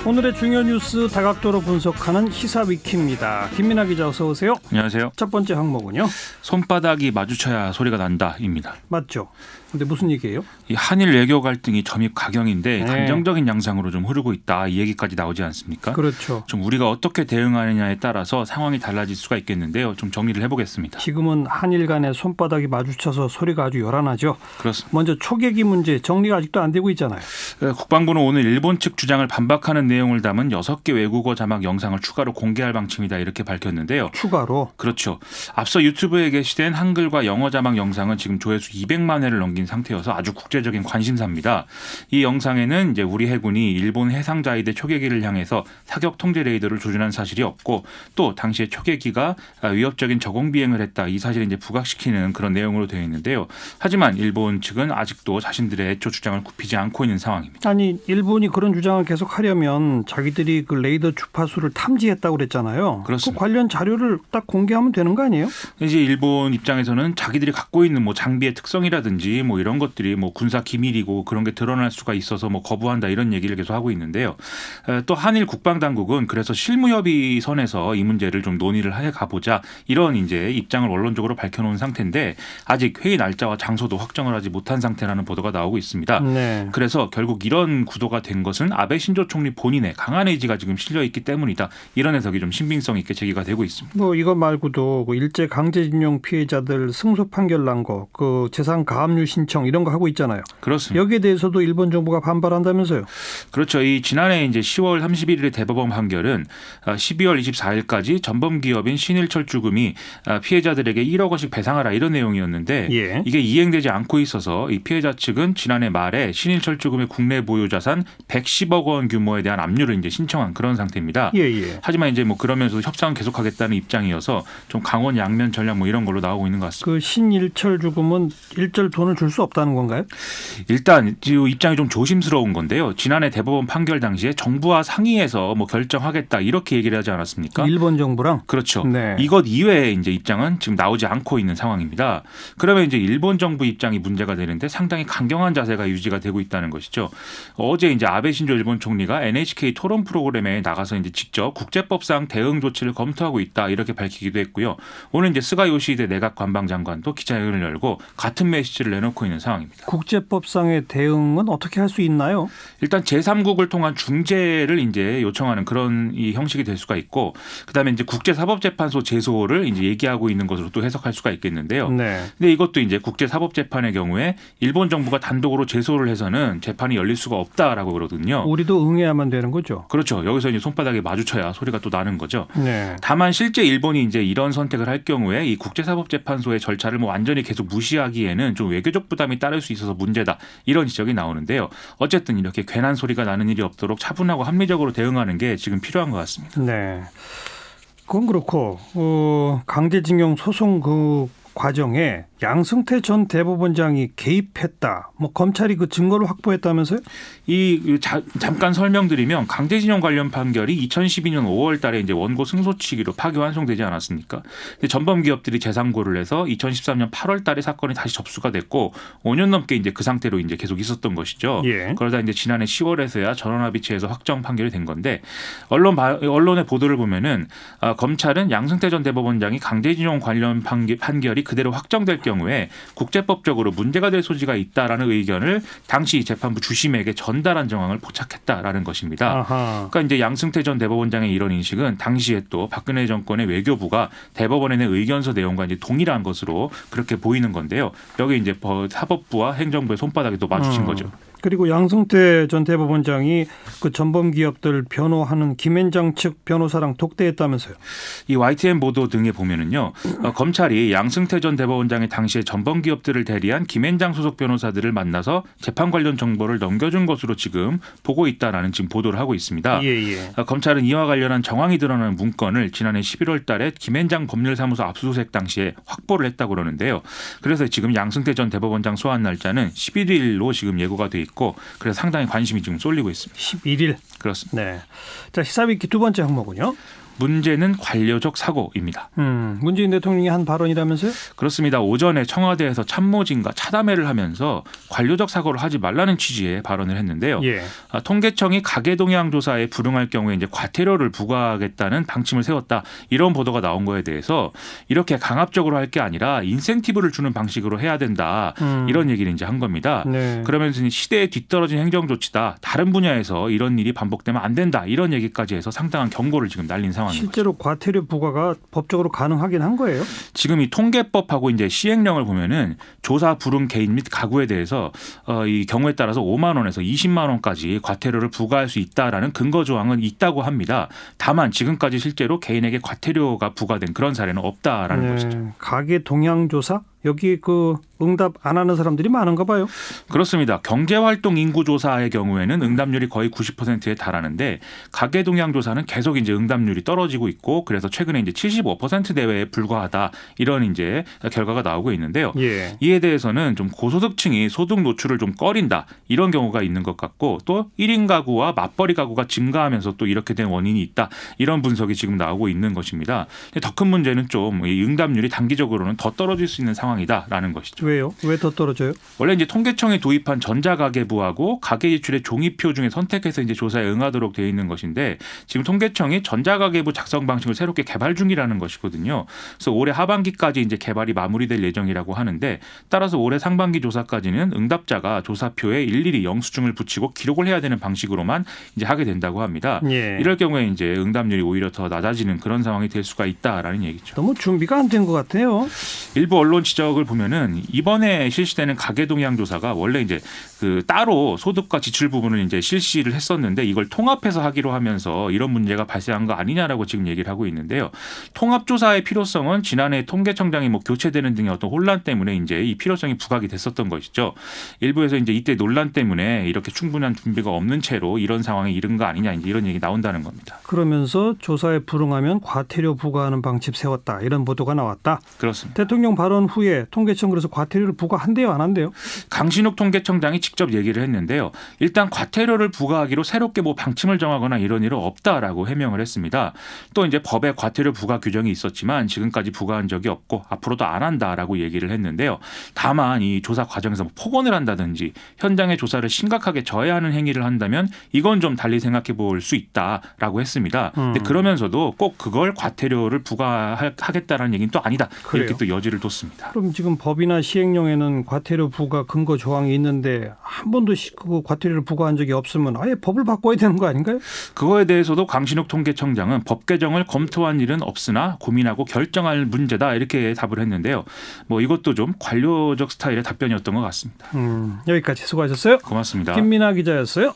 오늘의 중요 뉴스 다각도로 분석하는 시사위키입니다. 김민하 기자 어서 오세요. 안녕하세요. 첫 번째 항목은요. 손바닥이 마주쳐야 소리가 난다입니다. 맞죠. 근데 무슨 얘기예요? 이 한일 외교 갈등이 점입 가경인데 네. 감정적인 양상으로 좀 흐르고 있다 이 얘기까지 나오지 않습니까? 그렇죠. 좀 우리가 어떻게 대응하느냐에 따라서 상황이 달라질 수가 있겠는데요. 좀 정리를 해보겠습니다. 지금은 한일 간의 손바닥이 마주쳐서 소리가 아주 요란하죠. 그렇습니다. 먼저 초계기 문제 정리가 아직도 안 되고 있잖아요. 국방부는 오늘 일본 측 주장을 반박하는 내용을 담은 6개 외국어 자막 영상을 추가로 공개할 방침이다 이렇게 밝혔는데요. 추가로? 그렇죠. 앞서 유튜브에 게시된 한글과 영어 자막 영상은 지금 조회수 200만 회를 넘긴 상태여서 아주 국제적인 관심사입니다. 이 영상에는 이제 우리 해군이 일본 해상자위대 초계기를 향해서 사격 통제 레이더를 조준한 사실이 없고 또 당시에 초계기가 위협적인 저공 비행을 했다 이 사실을 이제 부각시키는 그런 내용으로 되어 있는데요. 하지만 일본 측은 아직도 자신들의 애초 주장을 굽히지 않고 있는 상황입니다. 아니 일본이 그런 주장을 계속 하려면 자기들이 그 레이더 주파수를 탐지했다고 그랬잖아요. 그렇습니다. 그 관련 자료를 딱 공개하면 되는 거 아니에요? 이제 일본 입장에서는 자기들이 갖고 있는 뭐 장비의 특성이라든지 뭐 이런 것들이 뭐 군사 기밀이고 그런 게 드러날 수가 있어서 뭐 거부한다 이런 얘기를 계속 하고 있는데요. 또 한일 국방 당국은 그래서 실무협의 선에서 이 문제를 좀 논의를 해 가보자 이런 이제 입장을 원론적으로 밝혀놓은 상태인데 아직 회의 날짜와 장소도 확정을 하지 못한 상태라는 보도가 나오고 있습니다. 네. 그래서 결국 이런 구도가 된 것은 아베 신조 총리 본인의 강한 의지가 지금 실려 있기 때문이다. 이런 해석이 좀 신빙성 있게 제기가 되고 있습니다. 뭐 이거 말고도 그 일제 강제징용 피해자들 승소 판결 난 거, 그 재산 가압류 신청 이런 거 하고 있잖아요. 그렇습니다. 여기에 대해서도 일본 정부가 반발한다면서요? 그렇죠. 이 지난해 이제 10월 31일의 대법원 판결은 12월 24일까지 전범 기업인 신일철주금이 피해자들에게 1억 원씩 배상하라 이런 내용이었는데 예. 이게 이행되지 않고 있어서 이 피해자 측은 지난해 말에 신일철주금의 국내 보유 자산 110억 원 규모에 대한 압류를 이제 신청한 그런 상태입니다. 예. 하지만 이제 뭐 그러면서 협상은 계속하겠다는 입장이어서 좀 강원 양면 전략 뭐 이런 걸로 나오고 있는 것 같습니다. 그 신일철 주금은 일절 돈을 줄 수 없다는 건가요? 일단 입장이 좀 조심스러운 건데요. 지난해 대법원 판결 당시에 정부와 상의해서 뭐 결정하겠다 이렇게 얘기를 하지 않았습니까? 일본 정부랑? 그렇죠. 네. 이것 이외의 이제 입장은 지금 나오지 않고 있는 상황입니다. 그러면 이제 일본 정부 입장이 문제가 되는데 상당히 강경한 자세가 유지가 되고 있다는 것이죠. 어제 이제 아베 신조 일본 총리가 NHK 토론 프로그램에 나가서 이제 직접 국제법상 대응 조치를 검토하고 있다 이렇게 밝히기도 했고요. 오늘 이제 스가 요시히데 내각 관방장관도 기자회견을 열고 같은 메시지를 내놓고 있는 상황입니다. 국제법상의 대응은 어떻게 할 수 있나요? 일단 제3국을 통한 중재를 이제 요청하는 그런 이 형식이 될 수가 있고, 그다음에 이제 국제사법재판소 제소를 이제 얘기하고 있는 것으로 또 해석할 수가 있겠는데요. 네. 근데 이것도 이제 국제사법재판의 경우에 일본 정부가 단독으로 제소를 해서는 재판이 열릴 수가 없다라고 그러거든요. 우리도 응해야만 되는 거죠. 그렇죠. 여기서 이제 손바닥에 마주쳐야 소리가 또 나는 거죠. 네. 다만 실제 일본이 이제 이런 선택을 할 경우에 이 국제사법재판소의 절차를 뭐 완전히 계속 무시하기에는 좀 외교적 부담이 따를 수 있어서 문제다. 이런 지적이 나오는데요. 어쨌든 이렇게 괜한 소리가 나는 일이 없도록 차분하고 합리적으로 대응하는 게 지금 필요한 것 같습니다. 네. 그건 그렇고 강제징용 소송 그 과정에 양승태 전 대법원장이 개입했다. 뭐 검찰이 그 증거를 확보했다면서요? 잠깐 설명드리면 강제징용 관련 판결이 2012년 5월달에 이제 원고 승소치기로 파기 환송되지 않았습니까? 근데 전범 기업들이 재상고를 해서 2013년 8월달에 사건이 다시 접수가 됐고 5년 넘게 이제 그 상태로 이제 계속 있었던 것이죠. 예. 그러다 이제 지난해 10월에서야 전원합의체에서 확정 판결이 된 건데 언론의 보도를 보면은 검찰은 양승태 전 대법원장이 강제징용 관련 판결이 그대로 확정될 경우에 국제법적으로 문제가 될 소지가 있다라는 의견을 당시 재판부 주심에게 전달한 정황을 포착했다라는 것입니다. 아하. 그러니까 이제 양승태 전 대법원장의 이런 인식은 당시에 또 박근혜 정권의 외교부가 대법원에 낸 의견서 내용과 이제 동일한 것으로 그렇게 보이는 건데요. 여기 이제 사법부와 행정부의 손바닥이 또 마주친 거죠. 그리고 양승태 전 대법원장이 그 전범 기업들 변호하는 김앤장 측 변호사랑 독대했다면서요? 이 YTN 보도 등에 보면은요, 검찰이 양승태 전 대법원장의 당시에 전범 기업들을 대리한 김앤장 소속 변호사들을 만나서 재판 관련 정보를 넘겨준 것으로 지금 보고 있다라는 지금 보도를 하고 있습니다. 예. 검찰은 이와 관련한 정황이 드러나는 문건을 지난해 11월달에 김앤장 법률사무소 압수수색 당시에 확보를 했다고 그러는데요. 그래서 지금 양승태 전 대법원장 소환 날짜는 11일로 지금 예고가 돼 있고, 그래서 상당히 관심이 지금 쏠리고 있습니다. 11일. 그렇습니다. 네. 자, 시사위키 두 번째 항목은요. 문제는 관료적 사고입니다. 문재인 대통령이 한 발언이라면서요? 그렇습니다. 오전에 청와대에서 참모진과 차담회를 하면서 관료적 사고를 하지 말라는 취지의 발언을 했는데요. 예. 통계청이 가계동향 조사에 불응할 경우에 이제 과태료를 부과하겠다는 방침을 세웠다. 이런 보도가 나온 거에 대해서 이렇게 강압적으로 할 게 아니라 인센티브를 주는 방식으로 해야 된다. 이런 얘기를 이제 한 겁니다. 네. 그러면서 시대에 뒤떨어진 행정 조치다. 다른 분야에서 이런 일이 반복되면 안 된다. 이런 얘기까지 해서 상당한 경고를 지금 날린 상황입니다. 실제로 과태료 부과가 법적으로 가능하긴 한 거예요? 지금 이 통계법하고 이제 시행령을 보면은 조사 불응 개인 및 가구에 대해서 이 경우에 따라서 5만 원에서 20만 원까지 과태료를 부과할 수 있다라는 근거 조항은 있다고 합니다. 다만 지금까지 실제로 개인에게 과태료가 부과된 그런 사례는 없다라는 것이죠. 가계 동향 조사? 여기 그 응답 안 하는 사람들이 많은가 봐요. 그렇습니다. 경제활동 인구조사의 경우에는 응답률이 거의 90%에 달하는데 가계동향조사는 계속 이제 응답률이 떨어지고 있고 그래서 최근에 이제 75% 내외에 불과하다 이런 이제 결과가 나오고 있는데요. 예. 이에 대해서는 좀 고소득층이 소득 노출을 좀 꺼린다 이런 경우가 있는 것 같고 또 1인 가구와 맞벌이 가구가 증가하면서 또 이렇게 된 원인이 있다 이런 분석이 지금 나오고 있는 것입니다. 더 큰 문제는 좀 이 응답률이 단기적으로는 더 떨어질 수 있는 상황이다라는 것이죠. 왜요? 왜 더 떨어져요? 원래 이제 통계청이 도입한 전자가계부하고 가계지출의 종이표 중에 선택해서 이제 조사에 응하도록 되어 있는 것인데 지금 통계청이 전자가계부 작성 방식을 새롭게 개발 중이라는 것이거든요. 그래서 올해 하반기까지 이제 개발이 마무리될 예정이라고 하는데 따라서 올해 상반기 조사까지는 응답자가 조사표에 일일이 영수증을 붙이고 기록을 해야 되는 방식으로만 이제 하게 된다고 합니다. 예. 이럴 경우에 이제 응답률이 오히려 더 낮아지는 그런 상황이 될 수가 있다라는 얘기죠. 너무 준비가 안 된 것 같아요. 일부 언론 지적을 보면은 이번에 실시되는 가계동향 조사가 원래 이제 그 따로 소득과 지출 부분을 이제 실시를 했었는데 이걸 통합해서 하기로 하면서 이런 문제가 발생한 거 아니냐라고 지금 얘기를 하고 있는데요. 통합조사의 필요성은 지난해 통계청장이 뭐 교체되는 등의 어떤 혼란 때문에 이제 이 필요성이 부각이 됐었던 것이죠. 일부에서 이제 이때 논란 때문에 이렇게 충분한 준비가 없는 채로 이런 상황에 이른 거 아니냐 이제 이런 얘기 나온다는 겁니다. 그러면서 조사에 불응하면 과태료 부과하는 방침 세웠다 이런 보도가 나왔다. 그렇습니다. 대통령 발언 후에 통계청 그래서 과태료를 부과한대요, 안 한대요? 강신욱 통계청장이 직접 얘기를 했는데요. 일단 과태료를 부과하기로 새롭게 뭐 방침을 정하거나 이런 일은 없다라고 해명을 했습니다. 또 이제 법에 과태료 부과 규정이 있었지만 지금까지 부과한 적이 없고 앞으로도 안 한다라고 얘기를 했는데요. 다만 이 조사 과정에서 뭐 폭언을 한다든지 현장의 조사를 심각하게 저해하는 행위를 한다면 이건 좀 달리 생각해 볼 수 있다라고 했습니다. 근데 그러면서도 꼭 그걸 과태료를 부과하겠다라는 얘기는 또 아니다. 그래요? 이렇게 또 여지를 뒀습니다. 그럼 지금 법이나 시행령에는 과태료 부과 근거 조항이 있는데 한 번도 그 과태료를 부과한 적이 없으면 아예 법을 바꿔야 되는 거 아닌가요? 그거에 대해서도 강신욱 통계청장은 법 개정을 검토한 일은 없으나 고민하고 결정할 문제다 이렇게 답을 했는데요. 뭐 이것도 좀 관료적 스타일의 답변이었던 것 같습니다. 여기까지 수고하셨어요. 고맙습니다. 김민아 기자였어요.